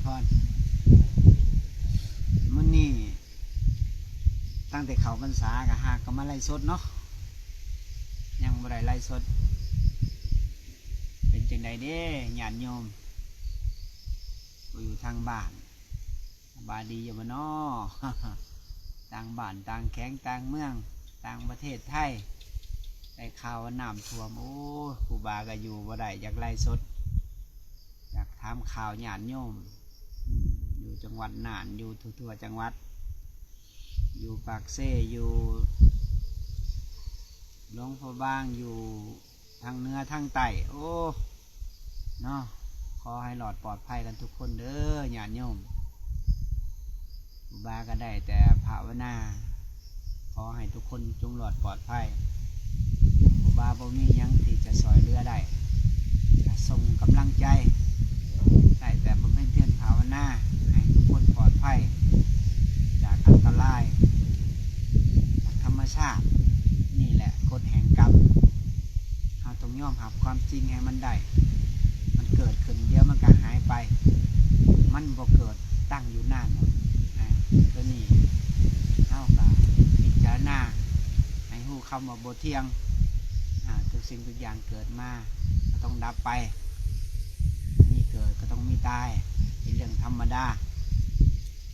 พรมื้อนี้ตั้งแต่เขาพรรษาก็หากก็มาไล่สดเนาะยังบ่ได้ไล่สดเป็นจังไดเด้ญาติโยมอยู่ทางบ้านสบายดีอยู่บ่เนาะ ต่างบ้านต่างแข้งต่างเมืองต่างประเทศไทยได้ข่าวว่าน้ำท่วมโอ้ครูบาก็อยู่บ่ได้อยากไล่สดอยากถามข่าวญาติโยมอยู่จังหวัดน่านอยู่ทั่วจังหวัดอยู่ปากเซ่อยู่หลวงพ่อบางอยู่ทางเหนือทางใต้โอ้เนาะขอให้หลอดปลอดภัยกันทุกคนเด้อญาติโยมครูบาก็ได้แต่ภาวนาขอให้ทุกคนจงหลอดปลอดภัยครูบาบ่มีหยังที่จะสอยเรือได้ส่งกำลังใจได้แต่บำเพ็ญเพียรภาวนาให้ทุกคนปลอดภัยจากอันตรายจากธรรมชาตินี่แหละกฎแห่งกรรมเราต้องยอมรับความจริงให้มันได้มันเกิดขึ้นเดี๋ยวมันก็หายไปมันบ่เกิดตั้งอยู่นานตัวนี้เท่ากับพิจารณาให้รู้คำว่าบ่เที่ยงทุกสิ่งทุกอย่างเกิดมาก็ต้องดับไปมีเกิดก็ต้องมีตายเป็นเรื่องธรรมดา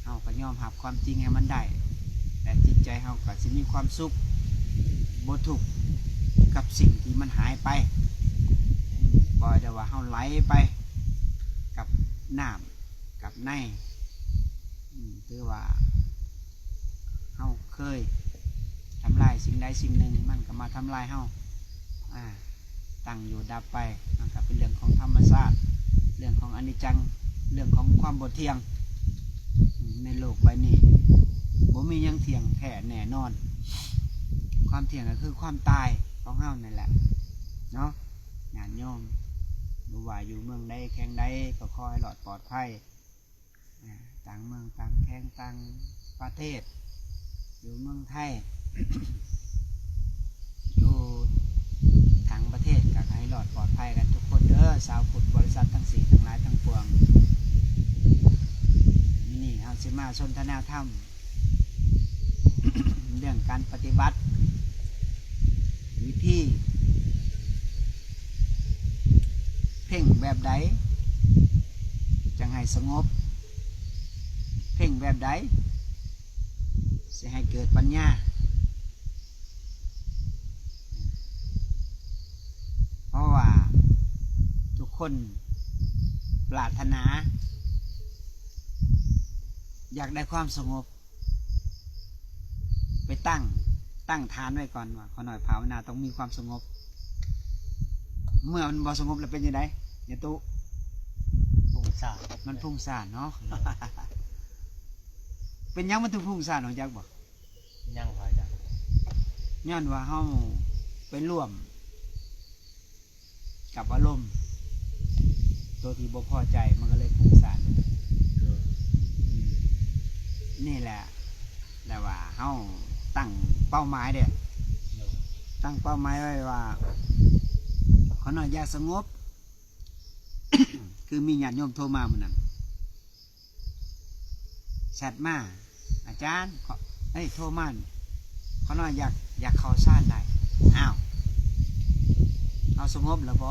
เฮาก็ยอมรับความจริงให้มันได้แต่จิตใจเฮาก็สิมีความสุขบ่ทุกข์กับสิ่งที่มันหายไปปล่อยแต่ว่าเฮาไหลไปกับน้ำกับในถือว่าเฮาเคยทำลายสิ่งใดสิ่งหนึ่งมันก็มาทำลายเฮาตั้งอยู่ดับไปมันก็เป็นเรื่องของธรรมชาติเรื่องของอนิจจังเรื่องของความบ่เที่ยงในโลกใบนี้บ่มียังเที่ยงแท้แน่นอนความเที่ยงก็คือความตายของเฮานั่นแหละเนาะญาติโยมบ่ว่าอยู่เมืองใดแห่งใดก็ขอให้หลอดปลอดภัยต่างเมืองต่างแห่งต่างประเทศอยู่เมืองไทย อยู่ต่างประเทศก็ให้หลอดปลอดภัยกันทุกคนเด้อชาวพุทธบริษัททั้ง4ทั้งหลายทั้งปวงนี่เฮาสิมาสนทนาธรรม เรื่องการปฏิบัติวิธีเพ่งแบบใดจังให้สงบเพ่งแบบใดจะให้เกิดปัญญาเพราะว่าทุกคนปรารถนาอยากได้ความสงบไปตั้งฐานไว้ก่อนว่าขอหน่อยภาวนาต้องมีความสงบเมื่อมันบ่สงบแล้วเป็นยังไงเนี่ยตุพุ่งซ่านมันพุ่งซ่านเนาะ เป็นยังมันถึงพุ่งซ่านของจักบอกยังพอจังย้อนว่าเฮาไปร่วมกับอารมณ์ตัวที่บ่พอใจมันก็เลยพุ่งซ่านนี่แหละแต่ว่าเฮาตั้งเป้าหมายเด้ตั้งเป้าหมายไว้ว่าขอหน่อยอยากสงบ คือมีญาติโยมโทรมาเหมือนนั้นแชทมาอาจารย์โทรมาขอหน่อยอยากเข้าฌานได้อ้าวเอาสงบแล้วบ่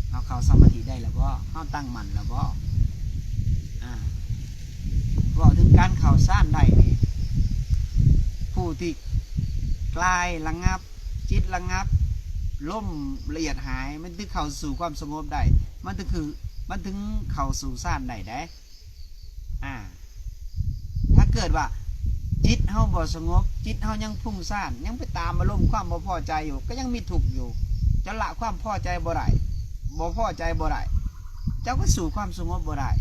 เอาเข้าสมาธิได้แล้วบ่เอาตั้งมั่นแล้วบ่บอกถึงการเข้าฌานได้นี่ผู้ที่กลายระงับจิตระงับล่มละเอียดหายมันถึงเข้าสู่ความสงบได้มันถึงเข้าสู่ฌานได้ถ้าเกิดว่าจิตเฮาบ่สงบจิตเฮายังพุ่งซ่านยังไปตามอารมณ์ความบ่พอใจอยู่ก็ยังมีทุกข์อยู่จะละความพอใจบ่ได้บ่พอใจบ่ได้เจ้าก็สู่ความสงบบ่ได้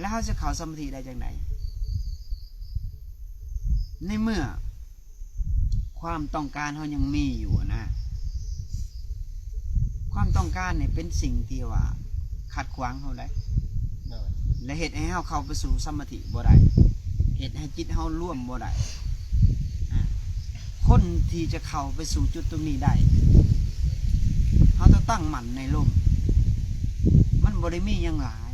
แล้วเฮาจะเข้าสมาธิได้จังไดในเมื่อความต้องการเฮายังมีอยู่นะความต้องการเนี่ยเป็นสิ่งที่ว่าขัดขวางเฮาได้และเหตุให้เฮาเข้าไปสู่สมาธิบ่ได้เหตุให้จิตเฮาร่วมบ่ได้คนที่จะเข้าไปสู่จุดตรงนี้ได้เฮาต้องตั้งมั่นในลมมันบ บ่ได้มีหยังหลาย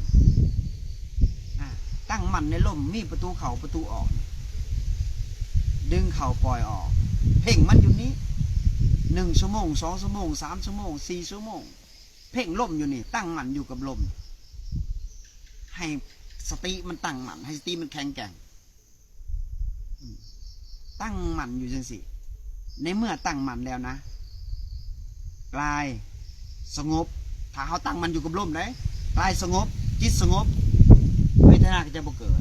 ตั้งมั่นในลมมีประตูเข้าประตูออกดึงเข้าปล่อยออกเพ่งมันอยู่นี้1 ชั่วโมง2 ชั่วโมง3 ชั่วโมง4 ชั่วโมงเพ่งลมอยู่นี่ตั้งมั่นอยู่กับลมให้สติมันตั้งมั่นให้สติมันแข็งแกร่งตั้งมั่นอยู่จังสิในเมื่อตั้งมั่นแล้วนะกายสงบถ้าเขาตั้งมันอยู่กับลมได้กายสงบจิตสงบเวทนาก็จะบ่เกิด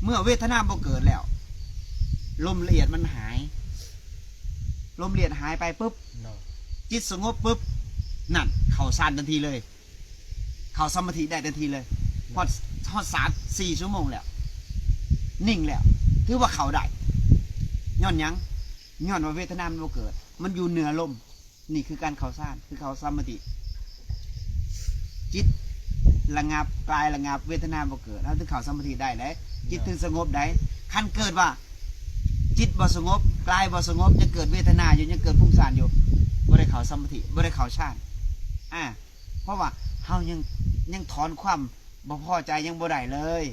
เมื่อเวทนาบ่เกิดแล้วลมละเอียดมันหายลมละเอียดหายไปปุ๊บจิตสงบปุ๊บนั่นเข้าฌานทันทีเลยเข้าสมาธิได้ทันทีเลยพอ3-4 ชั่วโมงแล้วนิ่งแล้วถือว่าเข้าได้ย้อนยังย้อนว่าเวทนามันบ่เกิดมันอยู่เหนือลมนี่คือการเข้าฌานคือเข้าสมาธิจิตระงับกายระงับเวทนาบ่เกิดแล้วถึงเข้าสมาธิได้ไหนจิตถึงสงบได้คันเกิดว่าจิตบ่สงบกายบ่สงบยังเกิดเวทนาอยู่ยังเกิดฟุ้งซ่านอยู่บ่ได้เข้าสมาธิบ่ได้เข้าฌานเพราะว่าเฮายังถอนความบ่พอใจยังบ่ได้เลย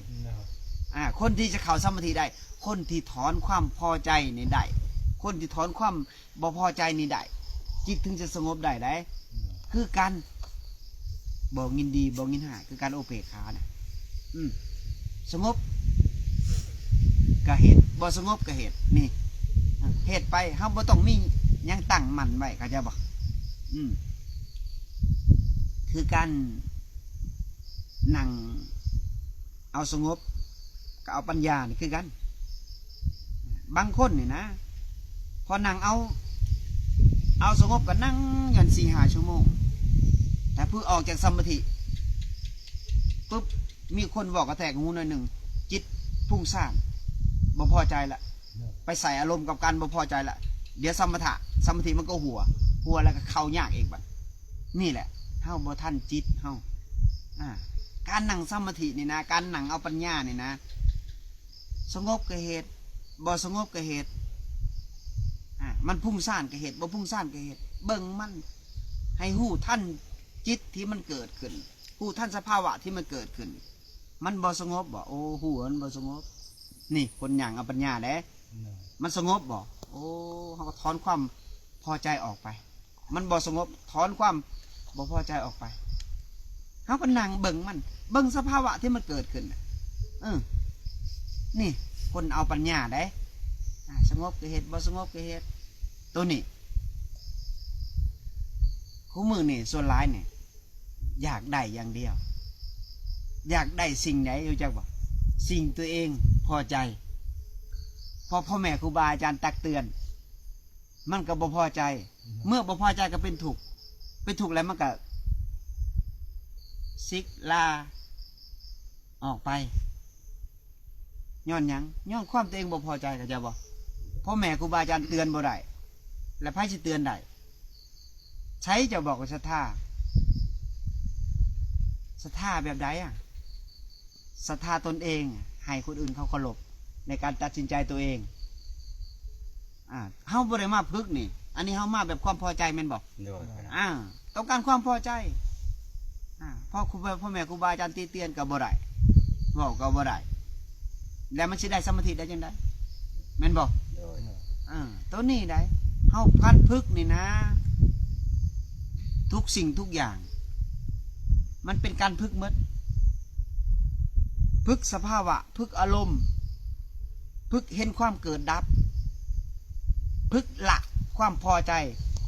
คนที่จะเข้าสมาธิได้คนที่ถอนความพอใจนี่ได้คนที่ถอนความบ่พอใจนี่ได้จิตถึงจะสงบได้ได้คือการบ่ยินดีบ่ยินหายคือการโอเปกขานะสงบก็เหตุบ่สงบก็เหตุนี่เหตุไปเฮาบ่ต้องมียังตั้งมั่นไว้เข้าใจบ่คือการนั่งเอาสงบกับเอาปัญญานี่คือกันบางคนนี่นะพอนั่งเอาสงบก็นั่งยัน4-5 ชั่วโมงแต่เพื่อออกจากสมาธิปุ๊บมีคนบอกกระแทกหูหน่อยหนึ่งจิตพุ่งซ่านบ่พอใจละไปใส่อารมณ์กับการบ่พอใจละเดี๋ยวสมาธิมันก็หัวแล้วก็เข้ายากเองบัดนี่แหละเฮาบ่ทันจิตเฮาการนั่งสมาธินี่นะการนั่งเอาปัญญานี่นะสงบก็เหตุบ่สงบก็เหตุมันพุ่งซ่านก็เหตุบ่พุ่งซ่านก็เหตุเบิ่งมันให้หู้ท่านจิตที่มันเกิดขึ้นหู้ท่านสภาวะที่มันเกิดขึ้นมันบ่สงบบ่โอ้หูมันบ่สงบนี่คนอย่างเอาปัญญาเด้มันสงบบ่โอ้เขาก็ถอนความพอใจออกไปมันบ่สงบถอนความบ่พอใจออกไปเขาก็นั่งเบิ่งมันเบิ่งสภาวะที่มันเกิดขึ้นนี่คนเอาปัญญาได้สงบก็เหตุบ่สงบก็เหตุตัวนี้คู่มือนี่ส่วนร้ายเนี่ยอยากได้อย่างเดียวอยากได้สิ่งไหนรู้จักบ่สิ่งตัวเองพอใจพอพ่อแม่ครูบาอาจารย์ตักเตือนมันก็บ่พอใจเมื่อบ่พอใจก็เป็นทุกข์แล้วมันก็ซิกลาออกไปย้อนหยังย้อนความตัวเองบ่พอใจก็จะบ่พ่อแม่ครูบาอาจารย์เตือนบ่ได้และไผสิเตือนได้ใช้จะบอกว่าศรัทธาแบบใดศรัทธาตนเองให้คนอื่นเขาเคารพในการตัดสินใจตัวเองเฮาบ่ได้มาพึกนี่อันนี้เฮามาแบบความพอใจแม่นบ่ต้องการความพอใจพ่อแม่ครูบาอาจารย์ตีเตียนก็บ่ได้เว้าก็บ่ได้แล้วมันสิได้สมาธิได้จังได๋แม่นบ่ตัวนี้ได้เฮาพันพึกนี่นะทุกสิ่งทุกอย่างมันเป็นการพึกหมดพึกสภาวะพึกอารมณ์พึกเห็นความเกิดดับพึกละความพอใจ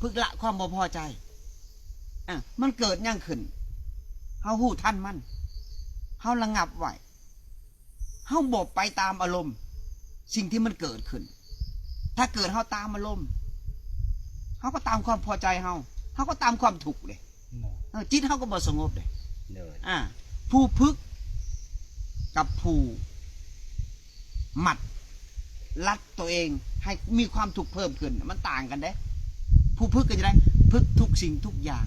พึกละความบ่พอใจมันเกิดยังขึ้นเฮาหู้ทันมันเฮาระงับไว้เฮาบ่ไปตามอารมณ์สิ่งที่มันเกิดขึ้นถ้าเกิดเฮาตามอารมณ์เฮาก็ตามความพอใจเฮาก็ตามความทุกข์เลยจิตเฮาก็บ่สงบเลยผู้พึกกับผู้หมัดลัดตัวเองให้มีความทุกข์เพิ่มขึ้นมันต่างกันเด้ผู้พึกก็จะได้พึกทุกสิ่งทุกอย่าง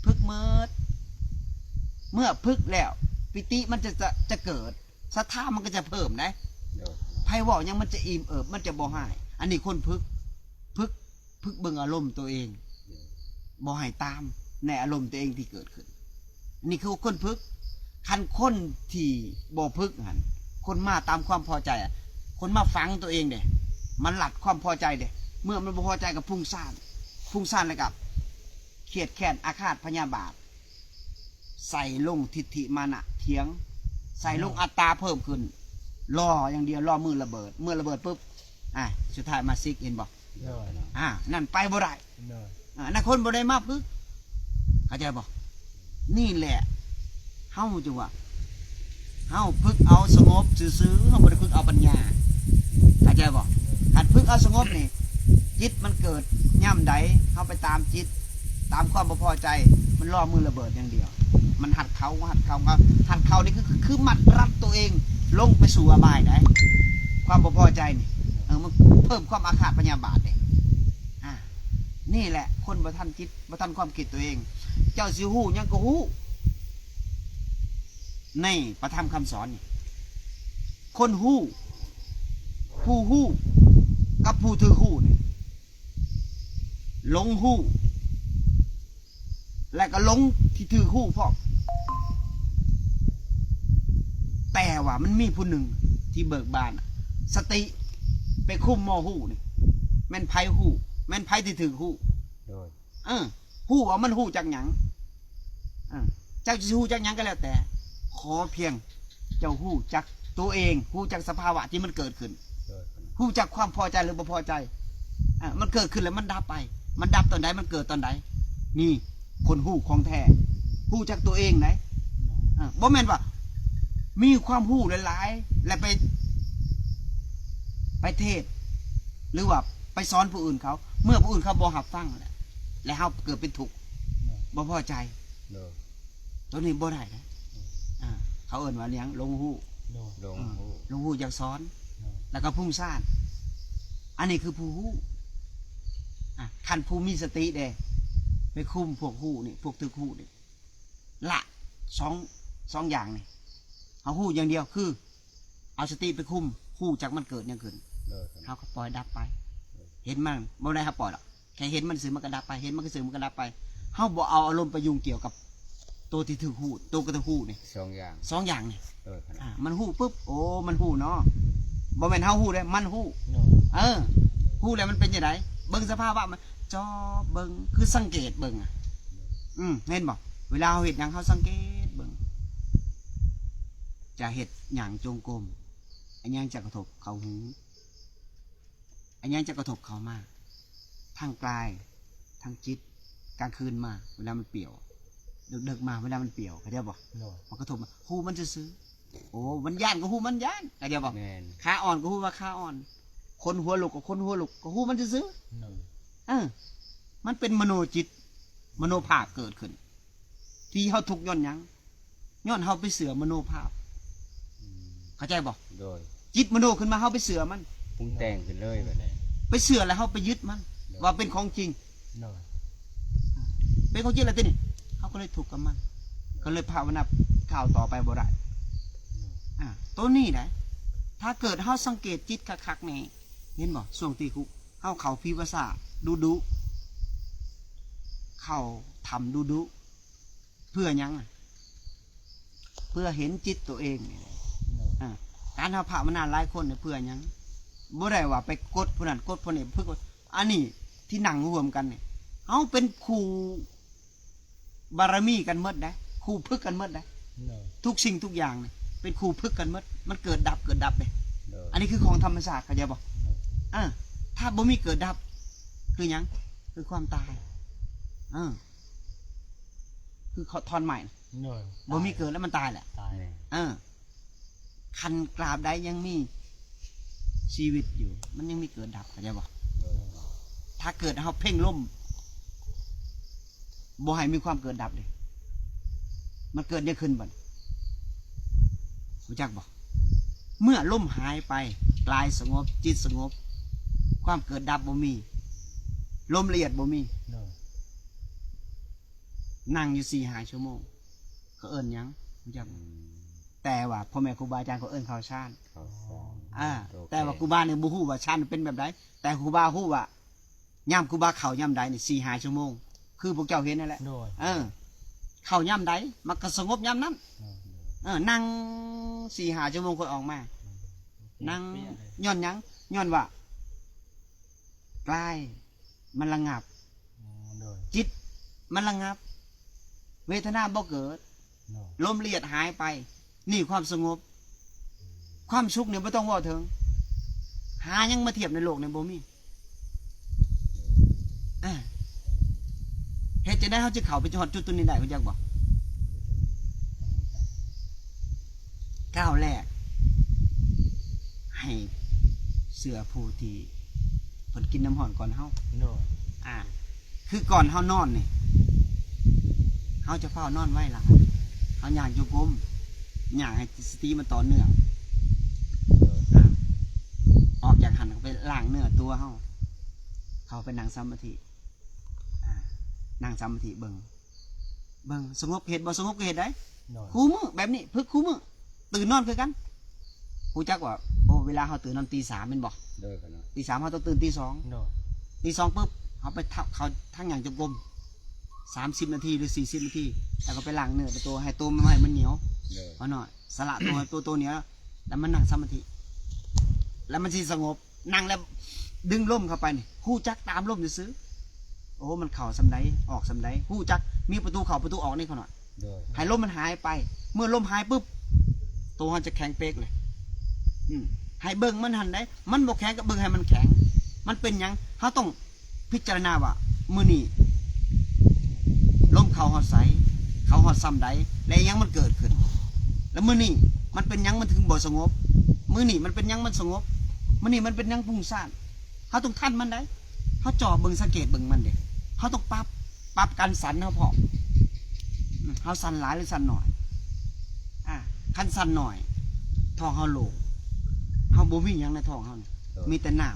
พึกเมื่อพึกแล้วปิติมันจะเกิดศรัทธามันก็จะเพิ่มนะไพ่ว่ายังมันจะอิ่มเอิบมันจะบ่หายอันนี้คนพึกเบิ่งอารมณ์ตัวเองบ่ให้ตามในอารมณ์ตัวเองที่เกิดขึ้น นี่คือคนพึกคันคนที่บ่พึกหันคนมาตามความพอใจอะคนมาฟังตัวเองเด้มันหลัดความพอใจเด้เมื่อมันบ่พอใจกับพุ่งซ่านเลยกับเครียดแค้นอาฆาตพยาบาทใส่ลงทิฏฐิมานะเถียงใส่ลงอัตตาเพิ่มขึ้นรออย่างเดียวรอมือระเบิดปุ๊บสุดท้ายมาซิกเห็นบ่ โดย นั่นไปบ่ได้ โดย นั่นคนบ่ได้มาพึกเข้าใจบ่นี่แหละเฮาจังว่าเฮาพึกเอาสงบซื่อๆเฮาบ่ได้พึกเอาปัญญาเข้าใจบ่คันพึกเอาสงบนี่จิตมันเกิดย่ำใดเฮาไปตามจิตตามความบ่พอใจมันรอมือระเบิดอย่างเดียวมันหัดเขานี่คือมัดรัดตัวเองลงไปสู่อบายได้ความบ่พอใจนี่มันเพิ่มความอาฆาตพยาบาทเด้นี่แหละคนบ่ทันจิตบ่ทันความคิดตัวเองเจ้าสิฮู้ยังก็ฮู้ในพระธรรมคำสอนนี่คนฮู้ผู้ฮู้กับผู้ถือฮู้นี่หลงฮู้และก็หลงที่ถือฮู้พร้อมแต่ว่ามันมีผู้หนึ่งที่เบิกบานสติไปคุมหม้อฮู้นี่แม่นไผฮู้แม่นไผที่ถือฮู้ โดย ฮู้ว่ามันฮู้จักหยังเจ้าจะฮู้จักหยังก็แล้วแต่ขอเพียงเจ้าฮู้จักตัวเองฮู้จักสภาวะที่มันเกิดขึ้น โดย ฮู้จักความพอใจหรือบ่พอใจมันเกิดขึ้นแล้วมันดับไปมันดับตอนใดมันเกิดตอนใดนี่คนฮู้ของแท้ฮู้จักตัวเองไหนบ่แม่นว่ามีความฮู้หลายๆและไปเทศหรือว่าไปสอนผู้อื่นเขาเมื่อผู้อื่นเขาบ่รับฟังแล้วเฮาเกิดเป็นทุกข์บ่พอใจ โดย ตัวนี้บ่ได้นะเขาเอิ้นว่าเลี้ยงลงฮู้ โดย ลงหู ลงฮู้อยากสอนแล้วก็พุ่งซ่านอันนี้คือผู้ฮู้คันผู้มีสติเด้ไปคุมพวกฮู้นี่พวกตึกฮู้นี่ละสองอย่างนี่เอาฮู้อย่างเดียวคือเอาสติไปคุมฮู้จักมันเกิดยังขึ้น โดย เขาก็ปล่อยดับไป เห็นมันบ่ได้ครับปล่อยหรอกแค่เห็นมันสื่อมันก็ดับไปเห็นมันก็สื่อมันก็ดับไปเฮาบ่เอาอารมณ์ไปยุ่งเกี่ยวกับตัวที่ถือฮู้ตัวก็ถือฮู้นี่ สองอย่าง สองอย่างนี่ โดยขนาด มันฮู้ปุ๊บโอ้มันฮู้เนาะบ่แม่นเฮาฮู้เด้มันฮู้ โดย ฮู้แล้วมันเป็นจังไดเบิ่งสภาพว่ามันจอเบิ่งคือสังเกตเบิ่งเห็นบ่เวลาเฮาเฮ็ดหยังเฮาสังเกตเบิ่งจะเฮ็ดหยังจงกรมอันยังจะกระทบเข้าหูอันยังจะกระทบเข้ามาทางกายทางจิตกลางคืนมาเวลามันเปี่ยวดึกๆมาเวลามันเปี่ยวเข้าใจบ่ โดย มันกระทบมาหูมันซื่อๆโอ้มันย่านก็หูมันย่านเข้าใจบ่ แม่น ขาอ่อนก็หูว่าขาอ่อนคนหัวลุกก็คนหัวลุกก็หูมันซื่อ โดย มันเป็นมโนจิตมโนภาพเกิดขึ้น ที่เฮาทุกข์ย้อนหยังย้อนเฮาไปเสือมโนภาพเข้าใจบ่ โดย จิตมโนขึ้นมาเฮาไปเสือมัน ปรุงแต่งขึ้นเลยแบบนี้ ไปเสือแล้วเฮาไปยึดมัน ว่าเป็นของจริง โดย เป็นของจริงแล้วทีนี้เฮาก็เลยถูกข์กับมัน ก็เลยภาวนาข่าวต่อไปบ่ได้ตัวนี้นะถ้าเกิดเฮาสังเกตจิตคักๆนี่เห็นบ่ช่วงที่คุเฮาเข้าพิวาสาดูเข้าทำดูเพื่อหยังเพื่อเห็นจิตตัวเองนี่แหละ โดย การทำภาวนาหลายคนเนี่ยเพื่อหยังบ่ได้ว่าไปกดผู้นั้นกดผู้นี้เพื่ออันนี้ที่นั่งรวมกันเนี่ยเฮาเป็นครูบารมีกันหมดได้ครูพึกกันหมดได้ โดย ทุกสิ่งทุกอย่างเนี่ยเป็นครูพึกกันหมดมันเกิดดับเลย โดย อันนี้คือของธรรมชาติเข้าใจบ่ถ้าบ่มีเกิดดับ คือหยังคือความตายคือเขาทอนใหม่นะ โดย บ่มีเกิดแล้วมันตายแหละ ตาย คันกราบใดยังมีชีวิตอยู่ มันยังมีเกิดดับเข้าใจบ่ โดย ถ้าเกิดเฮาเพ่งล่มบ่ให้มีความเกิดดับเลยมันเกิดยังขึ้นบ่รู้จักบ่เมื่อล่มหายไปกายสงบจิตสงบ ความเกิดดับบ่มีลมละเอียดบ่มี โดย นั่งอยู่4-5 ชั่วโมงเขาเอิ้นหยังรู้จักบ่แต่ว่าพ่อแม่ครูบาอาจารย์เขาเอิ้นข้าวชาน เขาสร้าง แต่ว่าครูบาเนี่ยบ่ฮู้ว่าชานเป็นแบบใดแต่ครูบาฮู้ว่ายามครูบาเข้ายามใดนี่4-5 ชั่วโมงคือพวกเจ้าเห็นนั่นแหละ โดย เออ เข้าย่ำใดมันก็สงบย่ำนั้นนั่ง4-5 ชั่วโมงค่อยออกมา นั่งย้อนหยังย้อนว่ากลายมันระงับ โดย จิตมันระงับ เวทนาบ่เกิด โดย ลมเลียดหายไป นี่ความสงบ ความสุขเนี่ยไม่ต้องว่าถึง หายังมาเทียบในโลกในบ่มีเฮ็ดจะได้เขาจะเข้าไปจอดจุดตัวนี้ได้คุณจักบอกก้าวแรก ให้เสือผู้ที่เพิ่นกินน้ำห่อนก่อนเฮา โดย คือก่อนเฮานอนนี่เฮาจะเฝ้านอนไว้ล่ะเฮาย่างจุกมย่างให้สติมันต่อเนื่องออกจากหันไปล้างเนื้อตัวเฮาเข้าไปนั่งสมาธินั่งสมาธิเบิ่งสงบเฮ็ดบ่สงบก็เฮ็ดได้ โดย คู่มื้อแบบนี้พึกคู่มื้อตื่นนอนคือกันฮู้จักว่าโอ้เวลาเฮาตื่นนอนตี 3แม่นบ่ โดยขนาด ตี 3เฮาต้องตื่นตี 2 โดย ตี 2ปุ๊บเฮาไปเขาทั้งอย่างจงกรม30 นาทีหรือ40 นาทีแล้วก็ไปล้างเนื้อตัวให้ตัวมันให้มันเหนียว โดย พอหน่อยสละตัวเหนียวแล้วมันนั่งสมาธิแล้วมันสิสงบนั่งแล้วดึงลมเข้าไปนี่ฮู้จักตามลมซื่อโอ้มันเข้าสำใดออกสำใดฮู้จักมีประตูเข้าประตูออกนี่เขาหน่อย โดย ให้ลมมันหายไป เมื่อลมหายปุ๊บตัวมันจะแข็งเป๊กเลยให้เบิ่งมันหันได้มันบ่แข็งก็เบิ่งให้มันแข็งมันเป็นหยังเขาต้องพิจารณาว่ามื้อนี้ลมเข้าฮอดไสเข้าฮอดซ้ำใดและหยังมันเกิดขึ้นแล้วมื้อนี้มันเป็นหยังมันถึงบ่สงบมื้อนี้มันเป็นหยังมันสงบมื้อนี้มันเป็นหยังพุ่งซ่านเขาต้องทันมันได้เขาจ่อเบิ่งสังเกตเบิ่งมันเด้เขาต้องปรับการสั่นเขาพอเขาสั่นหลายหรือสั่นหน่อยคันสั่นหน่อยท้องเขาโล่งเขาบ่มีหยังในท้องเขานี่มีแต่น้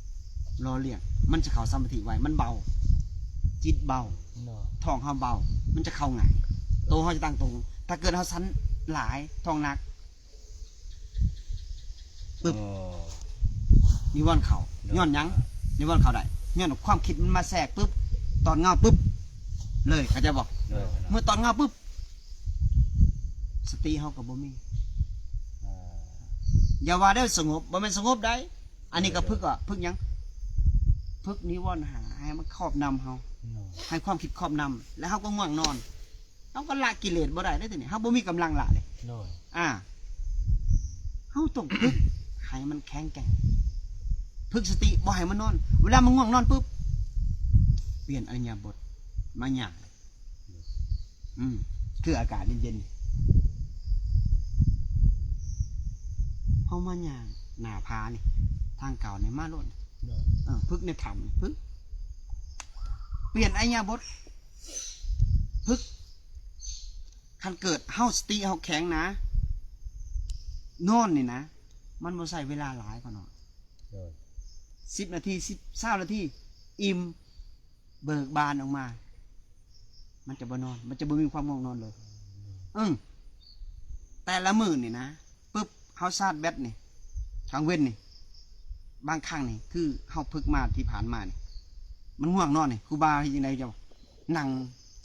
ำรอเลี้ยงมันจะเข้าสมาธิไว้มันเบาจิตเบา โดย ท้องเขาเบามันจะเข้าง่ายตัวเขาจะตั้งตรงถ้าเกิดเขาสั่นหลายท้องหนัก ปึ๊บ โอ้ นิวรณ์เขาย้อนหยังนิวรณ์เขาได้ย้อนความคิดมันมาแทรกปุ๊บตอนเงาปุ๊บเลยเขาจะบอก โดยขนาด เมื่อตอนเงาปุ๊บสติเขากับบ่มี อ่า อย่าว่าได้สงบบ่แม่นสงบได้ อันนี้ก็พึกอ่ะพึกหยังพึกนิวรณ์หาให้มันครอบนำเฮา โดย ให้ความคิดครอบนำแล้วเฮาก็ง่วงนอนเฮาก็ละกิเลสบ่ได้ทีนี้เฮาบ่มีกำลังละเลย โดย เฮาต้องพึกให้มันแข็งแกร่งพึกสติบ่ให้มันนอน เวลามันง่วงนอนปุ๊บเปลี่ยนอริยบทมาหยังคืออากาศเย็นๆเฮามาหยังหน้าผานี่ทางเก่านี่มาโลด โดย พึกในถ้ำพึกเปลี่ยนอริยบทพึกคันเกิดเฮาสติเฮาแข็งนะนอนนี่นะมันบ่ใช้เวลาหลายกว่าเนาะ โดย 10 นาที20นาทีอิ่มเบิกบานออกมา มันจะบ่นอน มันจะบ่มีความง่วงนอนเลยแต่ละมื้อนี่นะปึ๊บเฮาชาร์จแบตนี่ทางเว้นนี่บางครั้งนี่คือเฮาพึกมาที่ผ่านมานี่มันง่วงนอนนี่ครูบาเฮ็ดจังไดเจ้านั่ง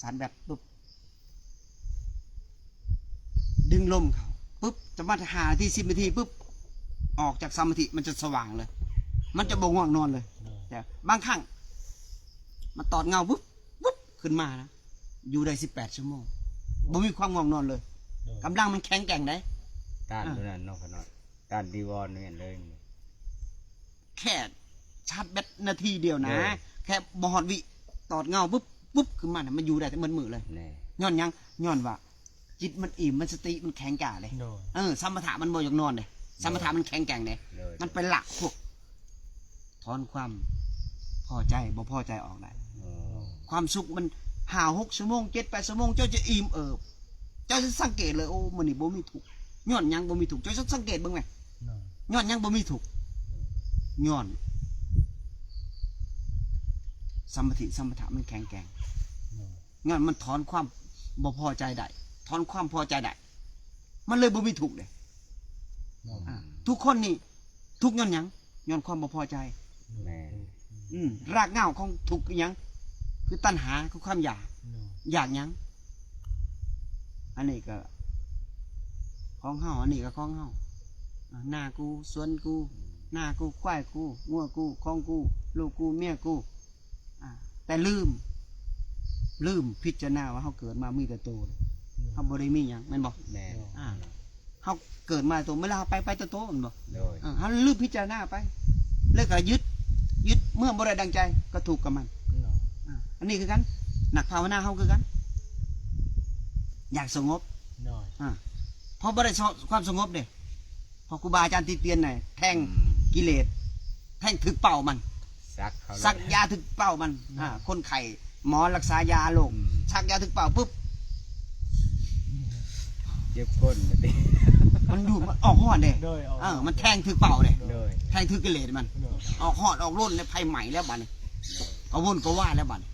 ชาร์จแบตปึ๊บดึงลมเข้าปึ๊บจะมา5 นาที10 นาทีปึ๊บออกจากสมาธิมันจะสว่างเลย มันจะบ่ง่วงนอนเลย โดย แต่บางครั้งมันตอดเงาปุ๊บขึ้นมานะอยู่ได้18 ชั่วโมงบ่มีความง่วงนอนเลย โดย กำลังมันแข็งแกร่งได้ ต้านตัวนั้นเนาะขนาดต้านดีวอนนี่เลย แค่ชาร์จแบตนาทีเดียวนะ เออ แค่บฮอดวิตอดเงาปุ๊บขึ้นมาเนี่ยมันอยู่ได้แต่มันมือเลย แน่ ย้อนหยังย้อนว่า จิตมันอิ่มมันสติมันแข็งกล้าเลย โดย สมถะมันบ่อยากนอนเลยสมถะมันแข็งแกร่งเลย โดย มันเป็นหลักพวกถอนความพอใจบ่พอใจออกได้ โอ้ ความสุขมัน5-6 ชั่วโมง7-8 ชั่วโมงเจ้าจะอิ่มเอิบเจ้าจะสังเกตเลยโอ้มื้อนี้บ่มีทุกข์ย้อนหยังบ่มีทุกข์เจ้าจะสังเกตเบิ่งไหม โดย ย้อนหยังบ่มีทุกข์ย้อนสมถะมันแข็งแกร่ง โดย ย้อนมันถอนความบ่พอใจได้ถอนความพอใจได้มันเลยบ่มีทุกข์เลย โดย ทุกคนนี่ทุกข์ย้อนหยังย้อนความบ่พอใจ แน่ รากเหง้าของทุกข์อีหยังคือตัณหาคือความอยาก โดย อยากหยัง อันนี้ก็ของเฮาอันนี้ก็ของเฮาหน้ากูสวนกูหน้ากูควายกูงัวกูของกูลูกกูเมียกูแต่ลืมพิจารณาว่าเฮาเกิดมามีแต่โตเฮาบ่ได้มีหยังแม่นบ่ แม่น เฮาเกิดมาโตเวลาไปแต่โตแม่นบ่ โดย เฮาลืมพิจารณาไปแล้วก็ยึดเมื่อบ่ได้ดังใจก็ถูกกับมัน เนาะ อันนี้คือกันนักภาวนาเฮาคือกันอยากสงบ เนาะ พอบ่ได้ความสงบเด้พอครูบาอาจารย์ติเตียนน่ะแทงกิเลสแทงถึกเป่ามัน ซักเขาเลย สักยาถึกเป่ามันคนไข้หมอรักษายาโรคชักยาถึกเป่าปุ๊บ เจ็บก้นมาติ มันดูดมันออกหอดเด้ โดย มันแทงถึกเป่าเด้ โดย แทงถึกกิเลสมัน เนาะ ออกหอดออกร่นในภัยใหม่แล้วบัดนี้ก็วนก็ว่าแล้วบัดนี้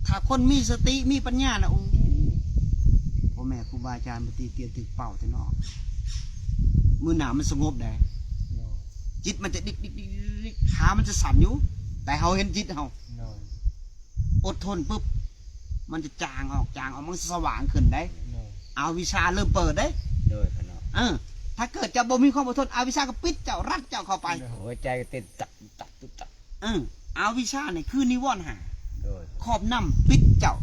ถ้าคนมีสติมีปัญญานะโอ้พ่อแม่ครูบาอาจารย์ปฏิเตียนถึกเป่าแต่นอกมือหนามันสงบได้ เนาะ จิตมันจะดิกขามันจะสั่นอยู่แต่เขาเห็นจิตเขา เนาะ อดทนปุ๊บมันจะจางออกมันสว่างขึ้นได้ เนาะ เอาวิชาเริ่มเปิดได้ โดยขนม ถ้าเกิดจะบ่มีความอดทนเอาวิชาก็ปิดเจ้ารัดเจ้าเข้าไป หัวใจก็เต้นตับตับตุบตับ เอาวิชาเนี่ยคือนิวรณ์หา โดย ครอบนำปิดเจ้า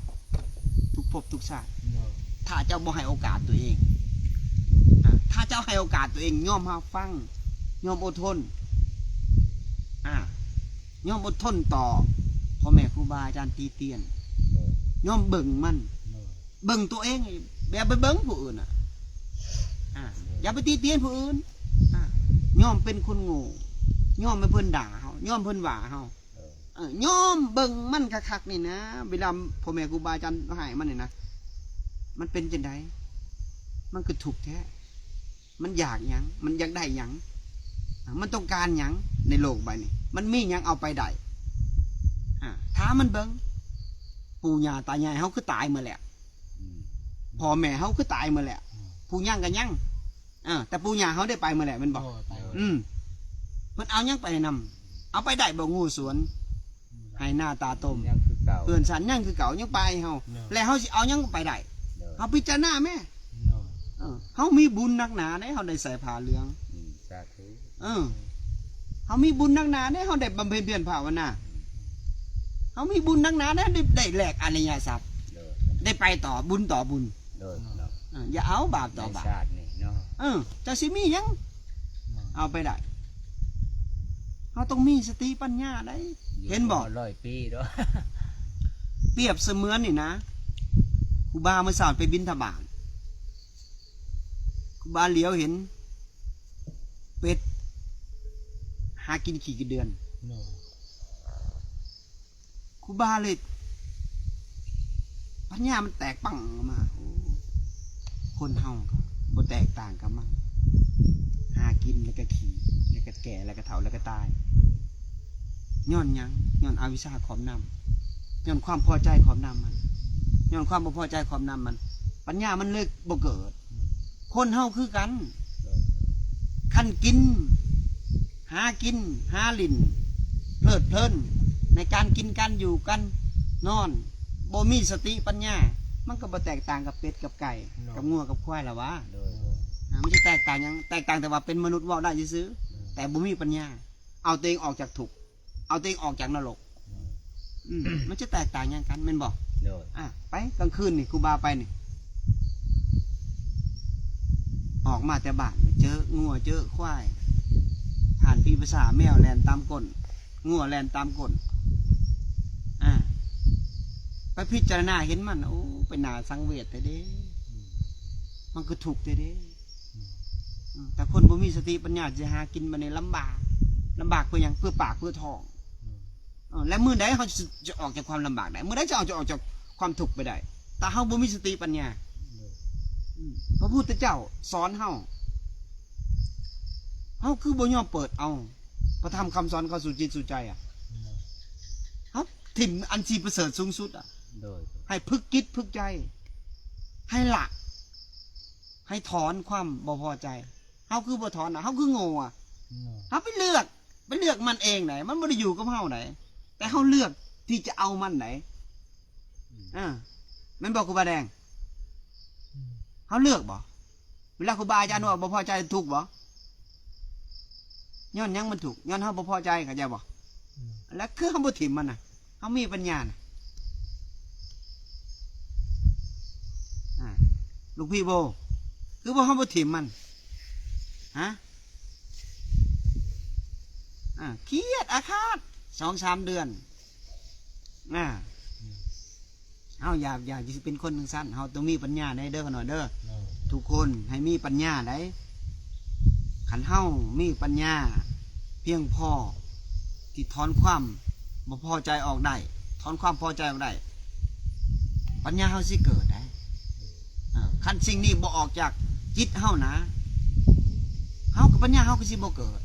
ทุกภพทุกชาติ เนาะ ถ้าเจ้าบ่ให้โอกาสตัวเองถ้าเจ้าให้โอกาสตัวเองยอมรับฟังยอมอดทนยอมอดทนต่อพ่อแม่ครูบาอาจารย์ตีเตียน โดย ยอมเบิ่งมัน เนาะ เบิ่งตัวเองแบบไปเบิ่งผู้อื่นอย่าไปตีเตียนผู้อื่นยอมเป็นคนโง่ยอมไปเพิ่นด่าเฮายอมเพิ่นว่าเฮา โดย ยอมเบิ่งมันคักๆนี่นะเวลาพ่อแม่ครูบาอาจารย์ให้มันนี่นะมันเป็นจังไดมันคือถูกแท้มันอยากหยังมันอยากได้หยังมันต้องการหยังในโลกใบนี้มันมีหยังเอาไปได้ถ้ามันเบิ่งปู่ย่าตายายเฮาคือตายมาแล้ว อืม พ่อแม่เฮาคือตายมาแล้วผู้ย่างกันยังแต่ปู่ย่าเฮาได้ไปมาแล้วแมันบอก ไป เพิ่นเอายังไปนำเอาไปได้บ่งูสวนให้หน้าตาต้ม ยังคือเก่า เพื่อนสันยังคือเก่ายังไปเฮาแล้วเฮาสิเอายังไปได้ โดย เฮาพิจารณาแม่ เนาะ เฮามีบุญนักหนาได้เฮาได้ใส่ผ้าเหลือง สาธุ เฮามีบุญนักหนาได้เฮาได้บำเพ็ญเพียรภาวนาเฮามีบุญนักหนาได้แลกอริยทรัพย์ โดย ได้ไปต่อบุญต่อบุญ โดยขนม อย่าเอาบาปต่อ ใน บาป ชาตินี่เนาะ เจ้าสิมีหยังเอาไปได้เฮาต้องมีสติปัญญาได้ เห็นบ่ 100 ปีเนาะ เปรียบเสมือนนี่นะครูบาเมื่อสาวไปบิณฑบาตครูบาเหลียวเห็น เป็ดหากินขี่กี่เดือน เนาะ ครูบาเลยปัญญามันแตกปังออกมาโอ้คนเฮาก็บ่แตกต่างกันมั้งหากินแล้วก็ขี่แล้วก็แก่แล้วก็เฒ่าแล้วก็ตายย้อนหยังย้อนอวิชชาขอบนำย้อนความพอใจขอบนำมันย้อนความบ่พอใจขอบนำมัน ปัญญามันเลยบ่เกิด คนเฮาคือกันคันกิน หากินหาลิ้นเพลิดเพลินในการกินการอยู่กันนอนบ่มีสติปัญญามันก็บ่แตกต่างกับเป็ดกับไก่กับงัวกับควายละวะ โดย มันจะแตกต่างหยังแตกต่างแต่ว่าเป็นมนุษย์เว้าได้ซื่อๆแต่บ่มีปัญญาเอาตัวเองออกจากทุกข์เอาตัวเองออกจากนรกมันจะแตกต่างหยังกันแม่นบ่ โดย ไปกลางคืนนี่ครูบาไปนี่ออกมาแต่บ้านเจองัวเจอควายผ่านปีภาษาแมวแลนตามก้นงัวแลนตามก้นไปพิจารณาเห็นมันโอ้เป็นหนาสังเวชแต่เด้มันก็ถูกแต่เด้แต่คนบ่มีสติปัญญาจะหากินมาในลำบากเพื่อหยังเพื่อปากเพื่อท้องและมื้อใดเขาจะออกจากความลำบากได้มื้อใดจะออกจากความทุกข์ไปได้แต่เฮาบ่มีสติปัญญาพระพุทธเจ้าสอนเฮาคือบ่ยอมเปิดเอาพระธรรมคำสอนเข้าสู่จิตสู่ใจครับถิ่มอันชีประเสริฐสูงสุดโดย ให้พึกจิตพึกใจ ให้ละให้ถอนความบ่พอใจเฮาคือบ่ถอนเฮาคือโง่เฮาไปเลือกมันเองไหนมันบ่ได้อยู่กับเฮาไหนแต่เฮาเลือกที่จะเอามันไหนแม่นบอกครูบาแดง เฮาเลือกบ่เวลาครูบาอาจารย์ว่าบ่พอใจถูกบ่ย้อนหยังมันถูกย้อนเฮาบ่พอใจเข้าใจบ่แล้วคือเฮาบ่ถิ่มมันน่ะเฮามีปัญญาน่ะลูกพี่โบคือว่าเฮาบ่ถิ่มมันฮะเครียดอาฆาต 2-3 เดือนเฮาอยากจะเป็นคนจังซั่นเฮาต้องมีปัญญาได้เด้อกันหน่อยเด้อทุกคนให้มีปัญญาได้คันเฮามีปัญญาเพียงพอที่ถอนความบ่พอใจออกได้ถอนความพอใจออกได้ปัญญาเฮาสิเกิดได้คันสิ่งนี้บ่ออกจากจิตเฮานะเฮากับปัญญาเฮาก็สิบ่เกิด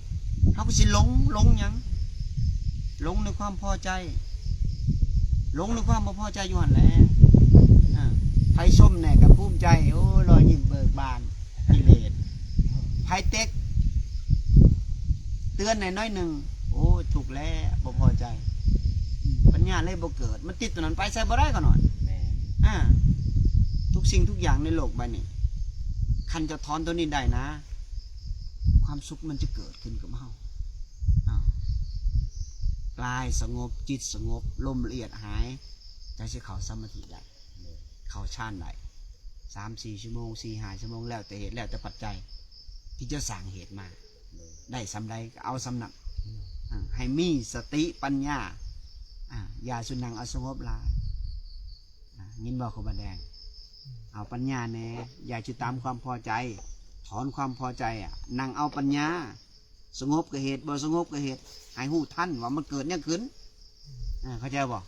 เฮาก็สิหลงหยังหลงในความพอใจหลงในความบ่พอใจอยู่หั่นแหละไผชมแน่ก็ภูมิใจโอ้รอยยิ้มเบิกบานกิเลสไผเต็กเตือนน้อยหนึ่งโอ้ถูกแล้วบ่พอใจปัญญาเลยบ่เกิดมันติดตัวนั้นไปใส่บ่ได้ก็หน่อยแม่ทุกสิ่งทุกอย่างในโลกใบนี้คันจะถอนตัวนี้ได้นะ ความสุขมันจะเกิดขึ้นกับเฮากายสงบจิตสงบลมละเอียดหายใจจะเข้าสมาธิได้เข้าฌานได้3-4 ชั่วโมง 4-5 ชั่วโมงแล้วแต่เหตุแล้วแต่ปัจจัยที่จะสร้างเหตุมาได้สำใดก็เอาสำนักให้มีสติปัญญาอย่าสุนังอสงบลายินบอกขบแดงเอาปัญญาแน่อย่าจะตามความพอใจถอนความพอใจนั่งเอาปัญญาสงบกับเหตุบ่สงบกับเหตุให้หู้ท่านว่ามันเกิดเนี่ยขึ้นเข้าใจบ่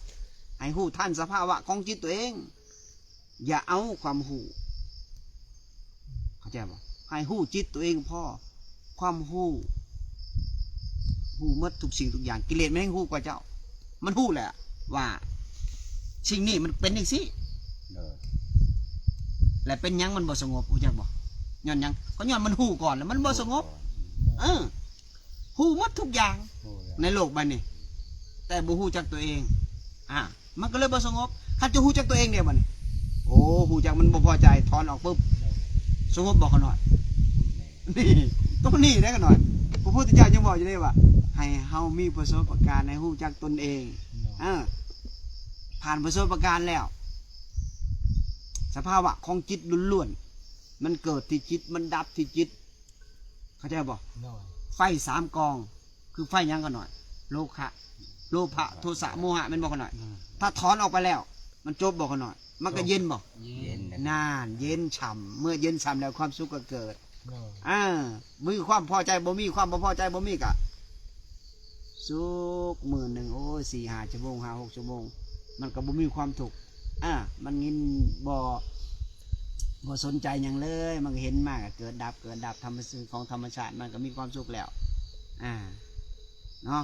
ให้หู้ท่านสภาวะของจิตตัวเองอย่าเอาความหู้เข้าใจบ่ให้หู้จิตตัวเองพ่อความหู้หมดทุกสิ่งทุกอย่างกิเลสไม่ให้หู้กว่าเจ้ามันหู้แหละว่าสิ่งนี้มันเป็นอย่างนี้และเป็นยังมันบ่สงบรู้จักบ่ย้อนยังก็ย้อนมันหู้ก่อนแล้วมันบ่สงบหู้หมดทุกอย่างในโลกใบนี้แต่บ่ฮู้จักตัวเองมันก็เลยบ่สงบถ้าจะฮู้จักตัวเองเนี่ยมันโอ้ฮู้จักมันบ่พอใจถอนออกปุ๊บสงบบอกกันหน่อยนี่ต้องนี่ได้กันหน่อยพระพุทธเจ้ายังบอกอยู่เลยว่าให้เฮามีประสบการณ์ในฮู้จักตนเองผ่านประสบการณ์แล้วสภาวะของจิตล้วนๆมันเกิดที่จิตมันดับที่จิตเข้าใจบ่ไฟ3 กองคือไฟยังกันหน่อยโลภะโทสะโมหะมันบอกกันหน่อยถ้าถอนออกไปแล้วมันจบบอกกันหน่อยมันก็เย็นบ่นานเย็นฉ่ำเมื่อเย็นฉ่ำแล้วความสุขก็เกิดมีความพอใจบ่มีความบ่พอใจบ่มีกะสุขมื้อนึงโอ้ย 4-5 ชั่วโมง 5-6 ชั่วโมงมันก็บ่มีความทุกข์มันงินบ่สนใจอย่างเลยมันก็เห็นมากเกิดดับธรรมชาติของธรรมชาติมันก็มีความสุขแล้วเนาะ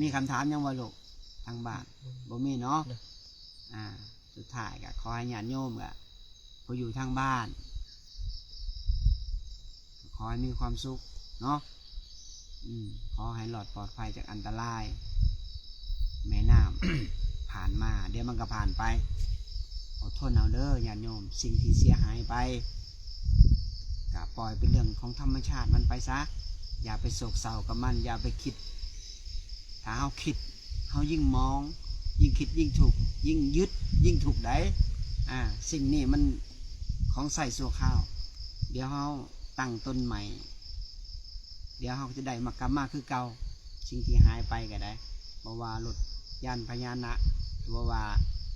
มีคำถามยังว่าลูกทางบ้านบ่มีเนาะสุดท้ายก็ขอให้ญาติโยมก็ผู้อยู่ทางบ้านขอให้มีความสุขเนาะขอให้หลอดปลอดภัยจากอันตรายแม่น้ำ ผ่านมาเดี๋ยวมันก็ผ่านไปอดทนเอาเด้อญาติโยมสิ่งที่เสียหายไปก็ปล่อยเป็นเรื่องของธรรมชาติมันไปซะอย่าไปโศกเศร้ากับมันอย่าไปคิดถ้าเฮาคิดเฮายิ่งมองยิ่งคิดยิ่งถูกยิ่งยึดยิ่งถูกได้สิ่งนี้มันของใส่สัวข้าวเดี๋ยวเฮาตั้งต้นใหม่เดี๋ยวเฮาจะได้มากรรมมากคือเก่าสิ่งที่หายไปก็ได้บ่ว่าหลุดยานพญานะบ่ว่า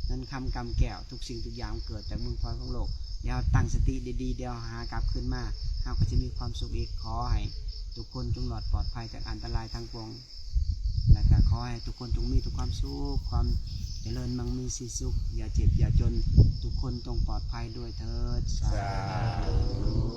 เงินคำกำแก้วทุกสิ่งทุกอย่างเกิดจากเมืองพลอยของโลกเดี๋ยวตั้งสติดีๆเดี๋ยวหากลับขึ้นมาเฮาก็จะมีความสุขอีกขอให้ทุกคนจงหลอดปลอดภัยจากอันตรายทั้งปวงและก็ขอให้ทุกคนจงมีทุกความสุขความเจริญมั่งมีสีสุขอย่าเจ็บอย่าจนทุกคนจงปลอดภัยด้วยเถิดสาธุ